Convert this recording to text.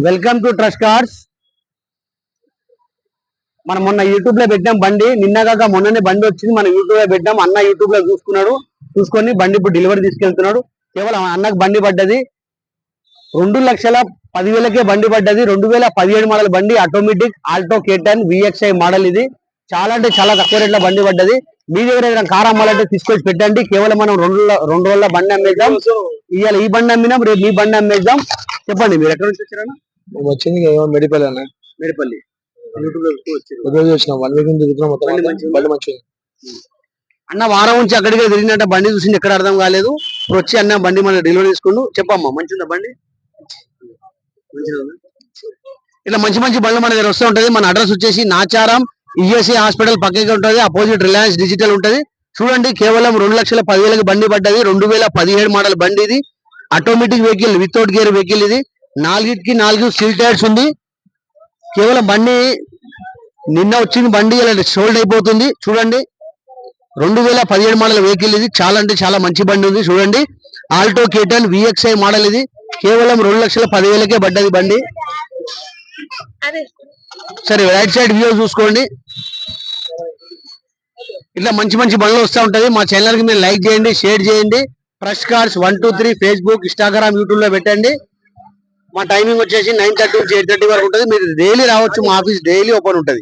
Welcome to trust cars. మనం మొన్న YouTube లో పెట్టాం బండి, నిన్నగాక మొన్ననే బండి వచ్చింది. మనం యూట్యూబ్ లో పెట్టాం. అన్న యూట్యూబ్ లో చూసుకొని బండి ఇప్పుడు డెలివరీ తీసుకెళ్తున్నాడు. కేవలం అన్నకు బండి పడ్డది 2,10,000కే బండి పడ్డది. 2017 మోడల్ బండి, automatic Alto K10 VXI model. ఇది చాలా అంటే చాలా తక్కువ రేట్ లో బండి పడ్డది. మీ దగ్గర ఏదైనా కార్ అమ్మాలంటే తీసుకొచ్చి పెట్టండి. కేవలం మనం 2 రోజుల బండి అమ్మేద్దాం. ఇవాళ ఈ బండి అమ్మినాం, రేపు ఈ బండి అమ్మేద్దాం. చెప్పండి, మీరు ఎక్కడ నుంచి వచ్చారన్నా? వచ్చింది మెడిపల్లి అన్న. మెడిపల్లి అన్న వారం నుంచి అక్కడికే తిరిగినట్ట బండి చూసింది, ఎక్కడ అర్థం కాలేదు. ఇప్పుడు వచ్చి అన్న బండి మన డెలివరీ తీసుకుంటూ. చెప్పమ్మా, మంచిదా బండి? ఇట్లా మంచి మంచి బండ్లు మన దగ్గర వస్తూ ఉంటది. మన అడ్రస్ వచ్చేసి నాచారం ఈఎస్ఐ హాస్పిటల్ పక్కకి ఉంటది, అపోజిట్ రిలయన్స్ డిజిటల్ ఉంటది. చూడండి, కేవలం 2,10,000కి బండి పడ్డది. 2017 మోడల్ బండి. ఇది automatic vehicle, without gear vehicle. ఇది 4 స్టీల్ టైర్స్ ఉంది. కేవలం బండి నిన్న వచ్చింది, బండి ఇలా సోల్డ్ అయిపోతుంది. చూడండి, 2017 మోడల్ వెహికల్. ఇది చాలా అంటే చాలా మంచి బండి ఉంది. చూడండి, ఆల్టో K10 VXI మోడల్. ఇది కేవలం 2,10,000కే పడ్డది బండి. సరే, రైట్ సైడ్ వ్యూ చూసుకోండి. ఇట్లా మంచి మంచి బండ్లు వస్తూ ఉంటది. మా ఛానల్ కి మీరు లైక్ చేయండి, షేర్ చేయండి. Trust cars 123 Facebook, Instagram, YouTube లో పెట్టండి. మా టైమింగ్ వచ్చేసి 9:30 నుంచి 8:30 వరకు ఉంటుంది. మీరు డైలీ రావచ్చు, మా ఆఫీస్ డైలీ ఓపెన్ ఉంటుంది.